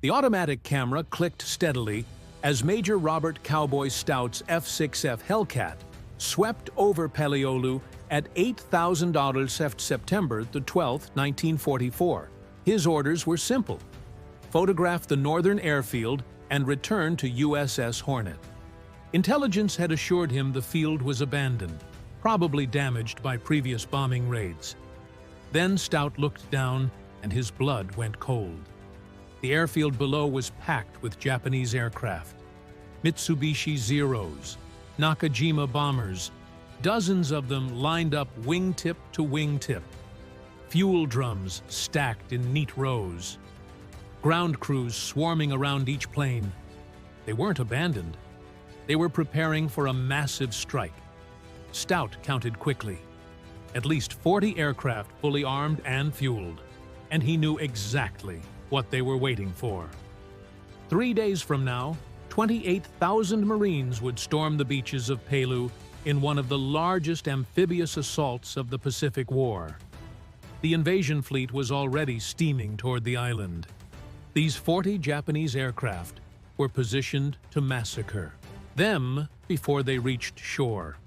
The automatic camera clicked steadily as Major Robert Cowboy Stout's F6F Hellcat swept over Peleliu at $8,000 September the 12th, 1944. His orders were simple: photograph the northern airfield and return to USS Hornet. Intelligence had assured him the field was abandoned, probably damaged by previous bombing raids. Then Stout looked down and his blood went cold. The airfield below was packed with Japanese aircraft. Mitsubishi Zeros, Nakajima bombers, dozens of them lined up wingtip to wingtip. Fuel drums stacked in neat rows. Ground crews swarming around each plane. They weren't abandoned. They were preparing for a massive strike. Stout counted quickly. At least 40 aircraft fully armed and fueled. And he knew exactly what they were waiting for. 3 days from now, 28,000 Marines would storm the beaches of Peleliu in one of the largest amphibious assaults of the Pacific War. The invasion fleet was already steaming toward the island. These 40 Japanese aircraft were positioned to massacre them before they reached shore.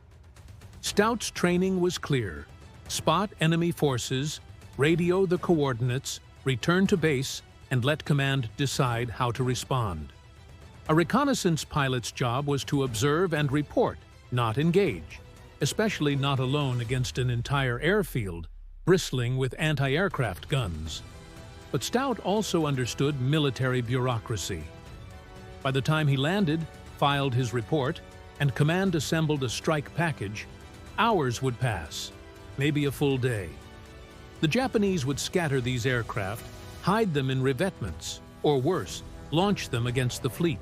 Stout's training was clear: spot enemy forces, radio the coordinates, return to base, and let command decide how to respond. A reconnaissance pilot's job was to observe and report, not engage, especially not alone against an entire airfield bristling with anti-aircraft guns. But Stout also understood military bureaucracy. By the time he landed, filed his report, and command assembled a strike package, hours would pass, maybe a full day. The Japanese would scatter these aircraft, hide them in revetments, or worse, launch them against the fleet.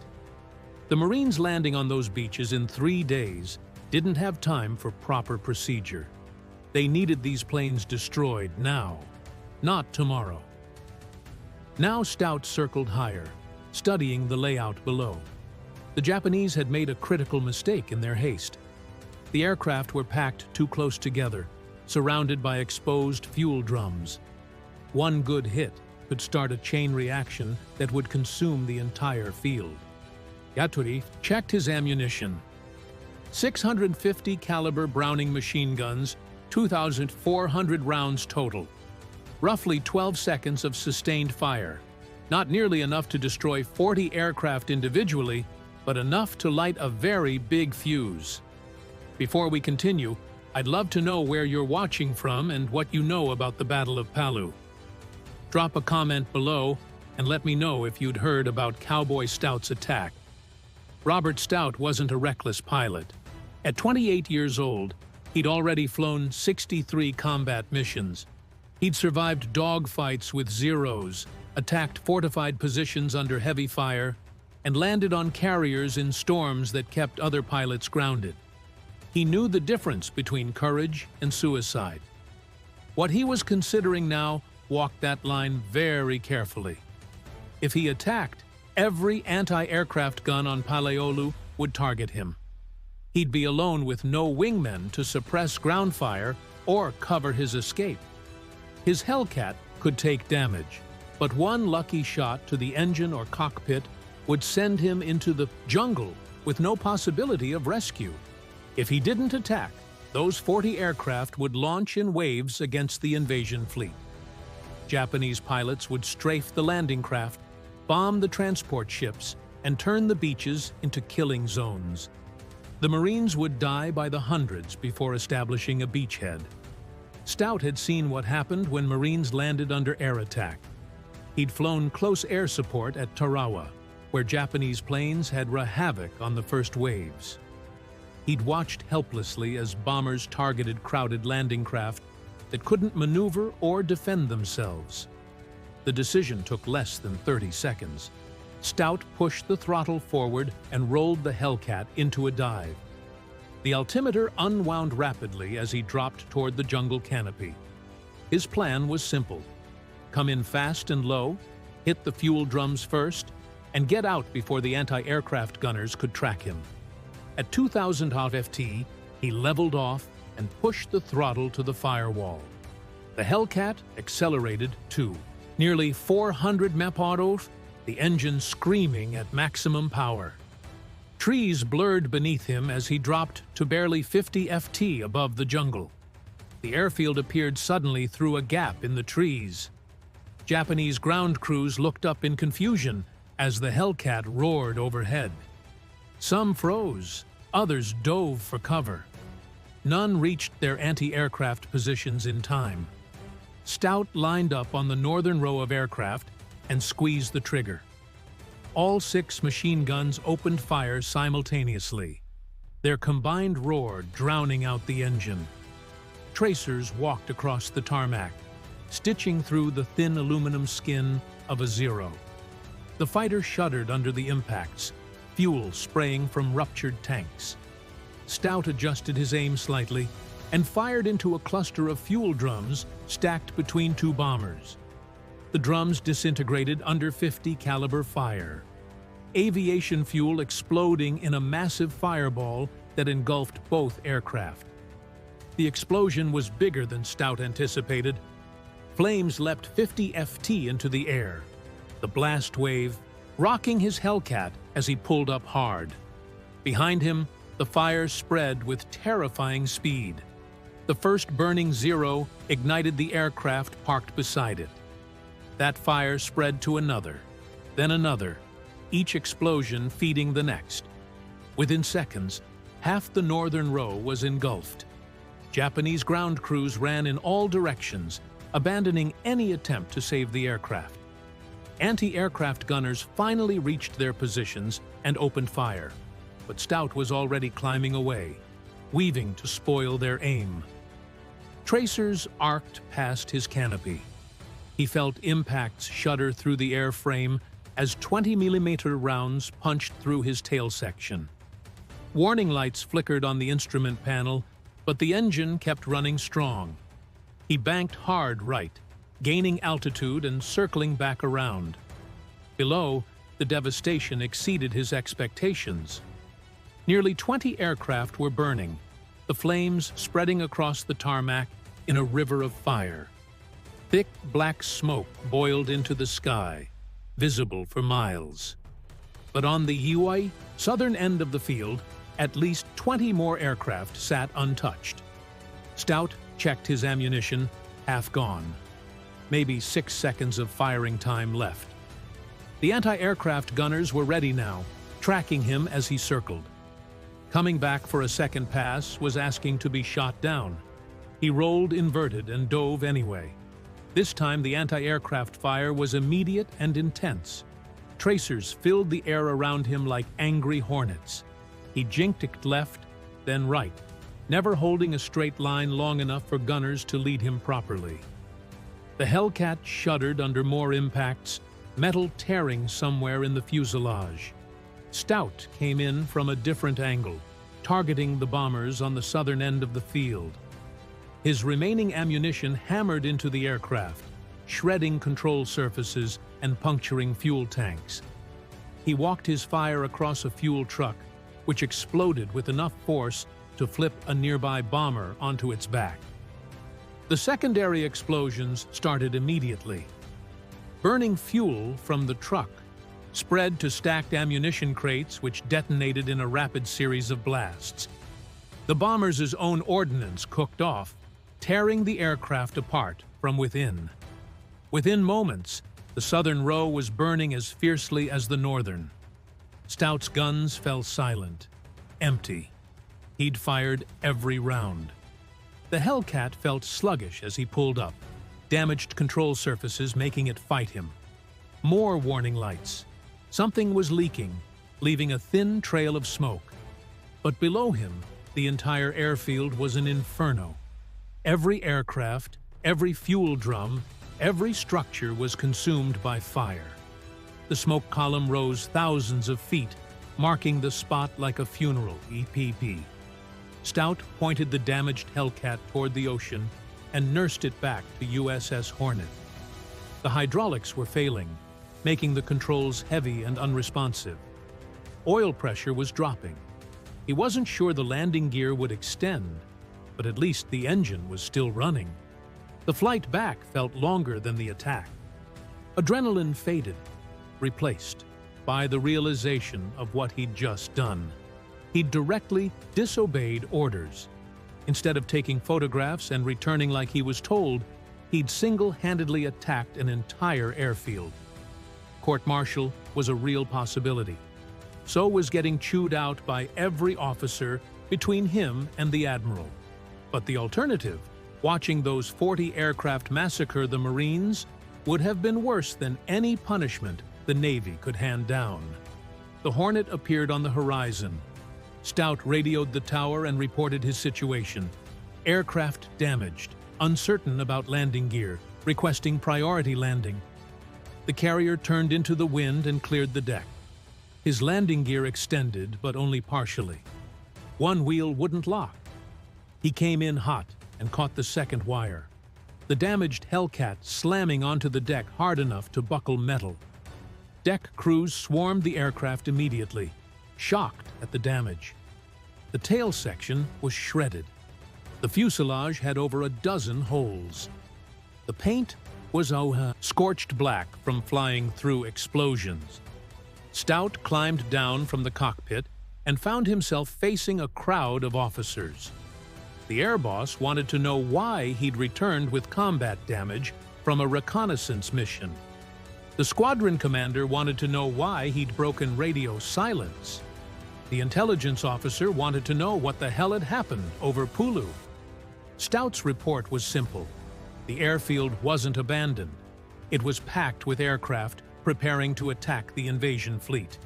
The Marines landing on those beaches in 3 days didn't have time for proper procedure. They needed these planes destroyed now, not tomorrow. Now Stout circled higher, studying the layout below. The Japanese had made a critical mistake in their haste. The aircraft were packed too close together, surrounded by exposed fuel drums. One good hit could start a chain reaction that would consume the entire field. Yaturi checked his ammunition. 650 caliber Browning machine guns, 2,400 rounds total. Roughly 12 seconds of sustained fire. Not nearly enough to destroy 40 aircraft individually, but enough to light a very big fuse. Before we continue, I'd love to know where you're watching from and what you know about the Battle of Peleliu. Drop a comment below and let me know if you'd heard about Cowboy Stout's attack. Robert Stout wasn't a reckless pilot. At 28 years old, he'd already flown 63 combat missions. He'd survived dogfights with Zeros, attacked fortified positions under heavy fire, and landed on carriers in storms that kept other pilots grounded. He knew the difference between courage and suicide. What he was considering now walked that line very carefully. If he attacked, every anti-aircraft gun on Peleliu would target him. He'd be alone with no wingmen to suppress ground fire or cover his escape. His Hellcat could take damage, but one lucky shot to the engine or cockpit would send him into the jungle with no possibility of rescue. If he didn't attack, those 40 aircraft would launch in waves against the invasion fleet. Japanese pilots would strafe the landing craft, bomb the transport ships, and turn the beaches into killing zones. The Marines would die by the hundreds before establishing a beachhead. Stout had seen what happened when Marines landed under air attack. He'd flown close air support at Tarawa, where Japanese planes had wreaked havoc on the first waves. He'd watched helplessly as bombers targeted crowded landing craft that couldn't maneuver or defend themselves. The decision took less than 30 seconds. Stout pushed the throttle forward and rolled the Hellcat into a dive. The altimeter unwound rapidly as he dropped toward the jungle canopy. His plan was simple: come in fast and low, hit the fuel drums first, and get out before the anti-aircraft gunners could track him. At 2,000 ft, he leveled off and pushed the throttle to the firewall. The Hellcat accelerated too. Nearly 400 mph, the engine screaming at maximum power. Trees blurred beneath him as he dropped to barely 50 ft above the jungle. The airfield appeared suddenly through a gap in the trees. Japanese ground crews looked up in confusion as the Hellcat roared overhead. Some froze, others dove for cover. None reached their anti-aircraft positions in time. Stout lined up on the northern row of aircraft and squeezed the trigger. All 6 machine guns opened fire simultaneously, their combined roar drowning out the engine. Tracers walked across the tarmac, stitching through the thin aluminum skin of a Zero. The fighter shuddered under the impacts, fuel spraying from ruptured tanks. Stout adjusted his aim slightly and fired into a cluster of fuel drums stacked between 2 bombers. The drums disintegrated under .50 caliber fire, aviation fuel exploding in a massive fireball that engulfed both aircraft. The explosion was bigger than Stout anticipated. Flames leapt 50 ft into the air, the blast wave rocking his Hellcat as he pulled up hard. Behind him, the fire spread with terrifying speed. The first burning Zero ignited the aircraft parked beside it. That fire spread to another, then another, each explosion feeding the next. Within seconds, half the northern row was engulfed. Japanese ground crews ran in all directions, abandoning any attempt to save the aircraft. Anti-aircraft gunners finally reached their positions and opened fire, but Stout was already climbing away, weaving to spoil their aim. Tracers arced past his canopy. He felt impacts shudder through the airframe as 20mm rounds punched through his tail section. Warning lights flickered on the instrument panel, but the engine kept running strong. He banked hard right, gaining altitude and circling back around. Below, the devastation exceeded his expectations. Nearly 20 aircraft were burning, the flames spreading across the tarmac in a river of fire. Thick black smoke boiled into the sky, visible for miles. But on the Huai, southern end of the field, at least 20 more aircraft sat untouched. Stout checked his ammunition, half gone. Maybe 6 seconds of firing time left. The anti-aircraft gunners were ready now, tracking him as he circled. Coming back for a second pass was asking to be shot down. He rolled inverted and dove anyway. This time the anti-aircraft fire was immediate and intense. Tracers filled the air around him like angry hornets. He jinked left, then right, never holding a straight line long enough for gunners to lead him properly. The Hellcat shuddered under more impacts, metal tearing somewhere in the fuselage. Stout came in from a different angle, targeting the bombers on the southern end of the field. His remaining ammunition hammered into the aircraft, shredding control surfaces and puncturing fuel tanks. He walked his fire across a fuel truck, which exploded with enough force to flip a nearby bomber onto its back. The secondary explosions started immediately. Burning fuel from the truck spread to stacked ammunition crates which detonated in a rapid series of blasts. The bombers' own ordnance cooked off, tearing the aircraft apart from within. Within moments, the southern row was burning as fiercely as the northern. Stout's guns fell silent, empty. He'd fired every round. The Hellcat felt sluggish as he pulled up, damaged control surfaces making it fight him. More warning lights. Something was leaking, leaving a thin trail of smoke. But below him, the entire airfield was an inferno. Every aircraft, every fuel drum, every structure was consumed by fire. The smoke column rose thousands of feet, marking the spot like a funeral EPP. Stout pointed the damaged Hellcat toward the ocean and nursed it back to USS Hornet. The hydraulics were failing, making the controls heavy and unresponsive. Oil pressure was dropping. He wasn't sure the landing gear would extend, but at least the engine was still running. The flight back felt longer than the attack. Adrenaline faded. replaced by the realization of what he'd just done. He'd directly disobeyed orders. Instead of taking photographs and returning like he was told, he'd single-handedly attacked an entire airfield. Court-martial was a real possibility. So was getting chewed out by every officer between him and the admiral. But the alternative, watching those 40 aircraft massacre the Marines, would have been worse than any punishment the Navy could hand down. The Hornet appeared on the horizon. Stout radioed the tower and reported his situation. Aircraft damaged, uncertain about landing gear, requesting priority landing. The carrier turned into the wind and cleared the deck. His landing gear extended, but only partially. One wheel wouldn't lock. He came in hot and caught the second wire. The damaged Hellcat slamming onto the deck hard enough to buckle metal. Deck crews swarmed the aircraft immediately, shocked at the damage. The tail section was shredded. The fuselage had over a dozen holes. The paint was scorched black from flying through explosions. Stout climbed down from the cockpit and found himself facing a crowd of officers. The air boss wanted to know why he'd returned with combat damage from a reconnaissance mission. The squadron commander wanted to know why he'd broken radio silence. The intelligence officer wanted to know what the hell had happened over Peleliu. Stout's report was simple. The airfield wasn't abandoned. It was packed with aircraft preparing to attack the invasion fleet.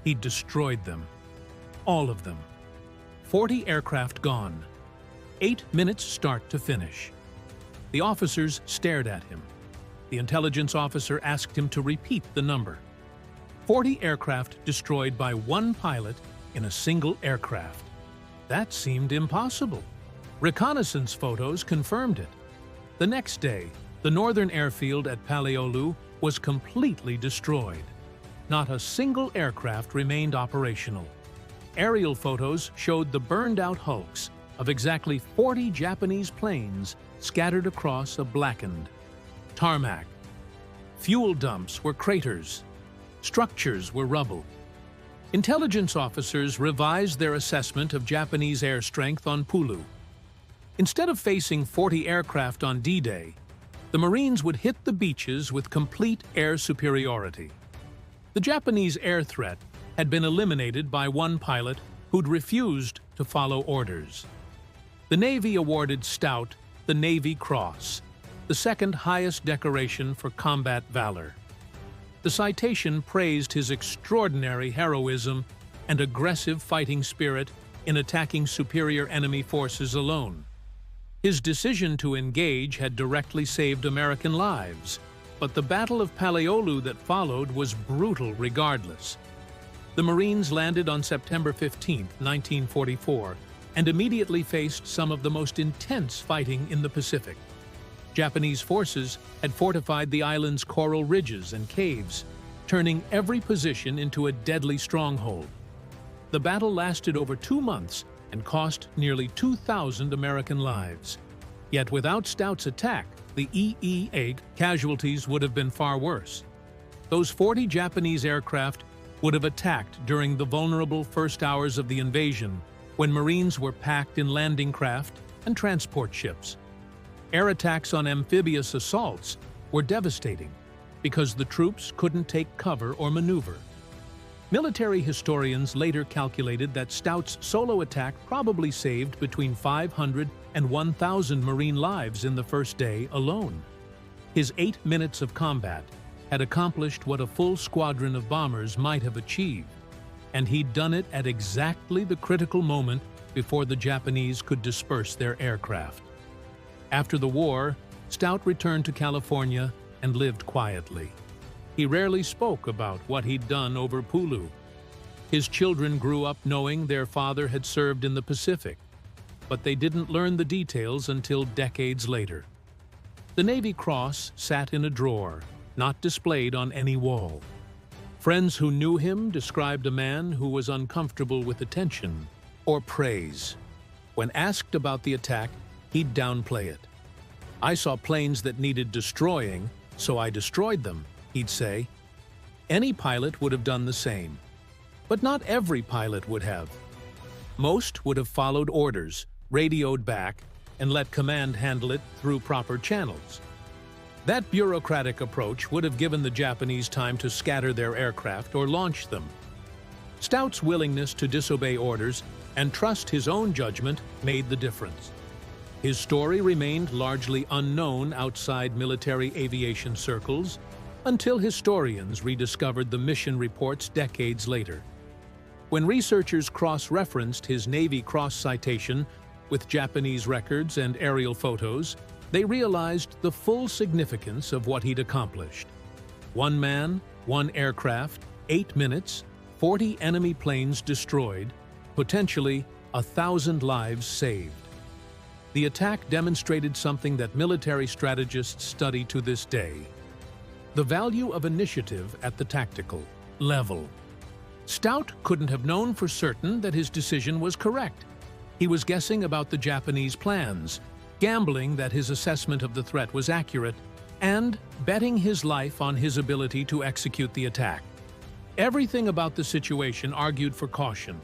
He'd destroyed them. All of them. 40 aircraft gone. 8 minutes start to finish. The officers stared at him. The intelligence officer asked him to repeat the number. 40 aircraft destroyed by one pilot in a single aircraft. That seemed impossible. Reconnaissance photos confirmed it. The next day, the northern airfield at Peleliu was completely destroyed. Not a single aircraft remained operational. Aerial photos showed the burned-out hulks of exactly 40 Japanese planes scattered across a blackened tarmac. Fuel dumps were craters. Structures were rubble. Intelligence officers revised their assessment of Japanese air strength on Peleliu. Instead of facing 40 aircraft on D-Day, the Marines would hit the beaches with complete air superiority. The Japanese air threat had been eliminated by one pilot who'd refused to follow orders. The Navy awarded Stout the Navy Cross, the second highest decoration for combat valor. The citation praised his extraordinary heroism and aggressive fighting spirit in attacking superior enemy forces alone. His decision to engage had directly saved American lives, but the Battle of Peleliu that followed was brutal regardless. The Marines landed on September 15, 1944, and immediately faced some of the most intense fighting in the Pacific. Japanese forces had fortified the island's coral ridges and caves, turning every position into a deadly stronghold. The battle lasted over 2 months and cost nearly 2,000 American lives. Yet without Stout's attack, the EEA casualties would have been far worse. Those 40 Japanese aircraft would have attacked during the vulnerable first hours of the invasion, when Marines were packed in landing craft and transport ships. Air attacks on amphibious assaults were devastating because the troops couldn't take cover or maneuver. Military historians later calculated that Stout's solo attack probably saved between 500 and 1,000 Marine lives in the first day alone. His 8 minutes of combat had accomplished what a full squadron of bombers might have achieved, and he'd done it at exactly the critical moment before the Japanese could disperse their aircraft. After the war, Stout returned to California and lived quietly. He rarely spoke about what he'd done over Peleliu. His children grew up knowing their father had served in the Pacific, but they didn't learn the details until decades later. The Navy Cross sat in a drawer, not displayed on any wall. Friends who knew him described a man who was uncomfortable with attention or praise. When asked about the attack, he'd downplay it. "I saw planes that needed destroying, so I destroyed them," he'd say. Any pilot would have done the same. But not every pilot would have. Most would have followed orders, radioed back, and let command handle it through proper channels. That bureaucratic approach would have given the Japanese time to scatter their aircraft or launch them. Stout's willingness to disobey orders and trust his own judgment made the difference. His story remained largely unknown outside military aviation circles until historians rediscovered the mission reports decades later. When researchers cross-referenced his Navy cross citation with Japanese records and aerial photos, they realized the full significance of what he'd accomplished. 1 man, 1 aircraft, 8 minutes, 40 enemy planes destroyed, potentially 1,000 lives saved. The attack demonstrated something that military strategists study to this day: the value of initiative at the tactical level. Stout couldn't have known for certain that his decision was correct. He was guessing about the Japanese plans, gambling that his assessment of the threat was accurate, and betting his life on his ability to execute the attack. Everything about the situation argued for caution.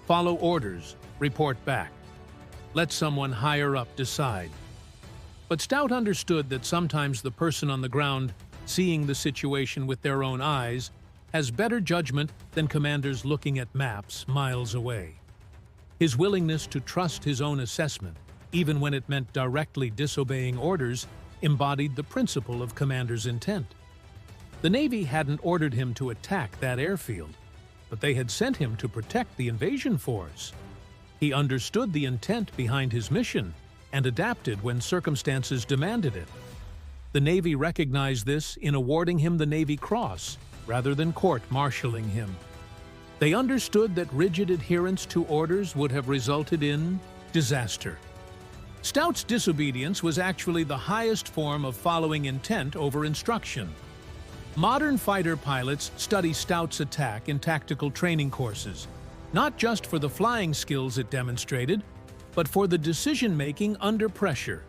Follow orders, report back. Let someone higher up decide. But Stout understood that sometimes the person on the ground, seeing the situation with their own eyes, has better judgment than commanders looking at maps miles away. His willingness to trust his own assessment, even when it meant directly disobeying orders, embodied the principle of commander's intent. The Navy hadn't ordered him to attack that airfield, but they had sent him to protect the invasion force. He understood the intent behind his mission and adapted when circumstances demanded it. The Navy recognized this in awarding him the Navy Cross rather than court-martialing him. They understood that rigid adherence to orders would have resulted in disaster. Stout's disobedience was actually the highest form of following intent over instruction. Modern fighter pilots study Stout's attack in tactical training courses, not just for the flying skills it demonstrated, but for the decision-making under pressure.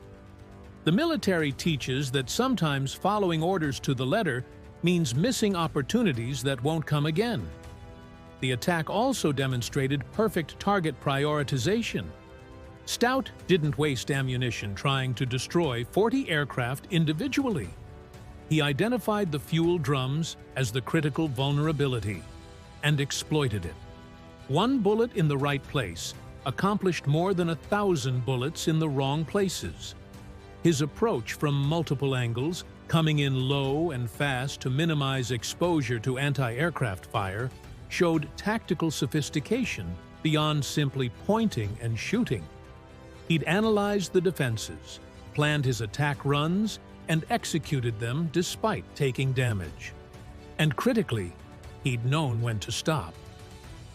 The military teaches that sometimes following orders to the letter means missing opportunities that won't come again. The attack also demonstrated perfect target prioritization. Stout didn't waste ammunition trying to destroy 40 aircraft individually. He identified the fuel drums as the critical vulnerability and exploited it. 1 bullet in the right place accomplished more than 1,000 bullets in the wrong places. His approach from multiple angles, coming in low and fast to minimize exposure to anti-aircraft fire, showed tactical sophistication beyond simply pointing and shooting. He'd analyzed the defenses, planned his attack runs, and executed them despite taking damage. And critically, he'd known when to stop.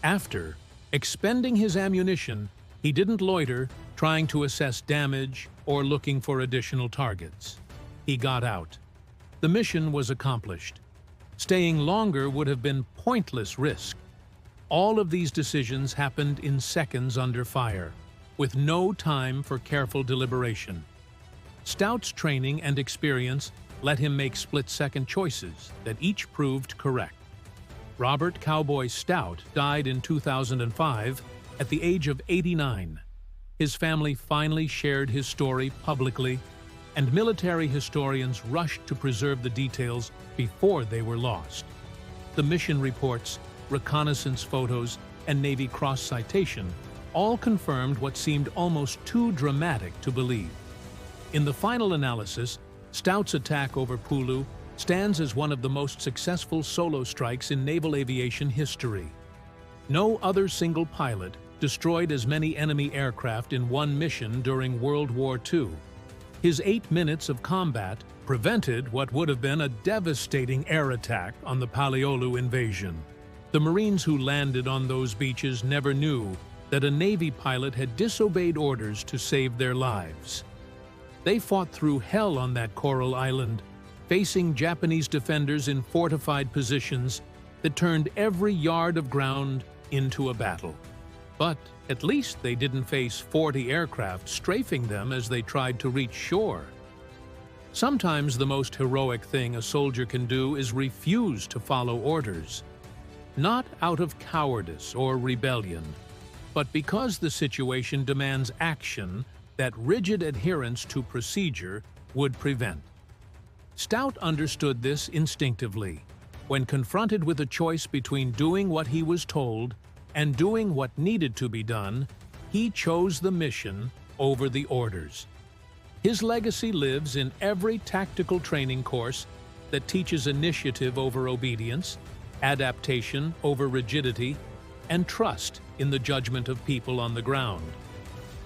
After expending his ammunition, he didn't loiter, trying to assess damage or looking for additional targets. He got out. The mission was accomplished. Staying longer would have been pointless risk. All of these decisions happened in seconds under fire, with no time for careful deliberation. Stout's training and experience let him make split-second choices that each proved correct. Robert "Cowboy" Stout died in 2005 at the age of 89. His family finally shared his story publicly, and military historians rushed to preserve the details before they were lost. The mission reports, reconnaissance photos, and Navy cross citation all confirmed what seemed almost too dramatic to believe. In the final analysis, Stout's attack over Peleliu stands as one of the most successful solo strikes in naval aviation history. No other single pilot destroyed as many enemy aircraft in one mission during World War II. His 8 minutes of combat prevented what would have been a devastating air attack on the Peleliu invasion. The Marines who landed on those beaches never knew that a Navy pilot had disobeyed orders to save their lives. They fought through hell on that coral island, facing Japanese defenders in fortified positions that turned every yard of ground into a battle. But at least they didn't face 40 aircraft strafing them as they tried to reach shore. Sometimes the most heroic thing a soldier can do is refuse to follow orders. Not out of cowardice or rebellion, but because the situation demands action that rigid adherence to procedure would prevent. Stout understood this instinctively. When confronted with a choice between doing what he was told and doing what needed to be done, he chose the mission over the orders. His legacy lives in every tactical training course that teaches initiative over obedience, adaptation over rigidity, and trust in the judgment of people on the ground.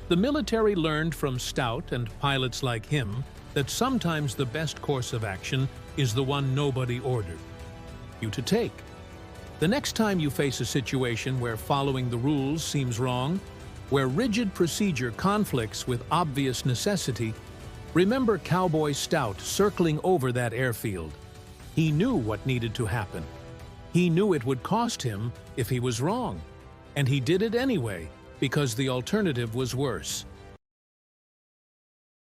The military learned from Stout and pilots like him that sometimes the best course of action is the one nobody ordered you to take. The next time you face a situation where following the rules seems wrong, where rigid procedure conflicts with obvious necessity, remember Cowboy Stout circling over that airfield. He knew what needed to happen. He knew it would cost him if he was wrong, and he did it anyway because the alternative was worse.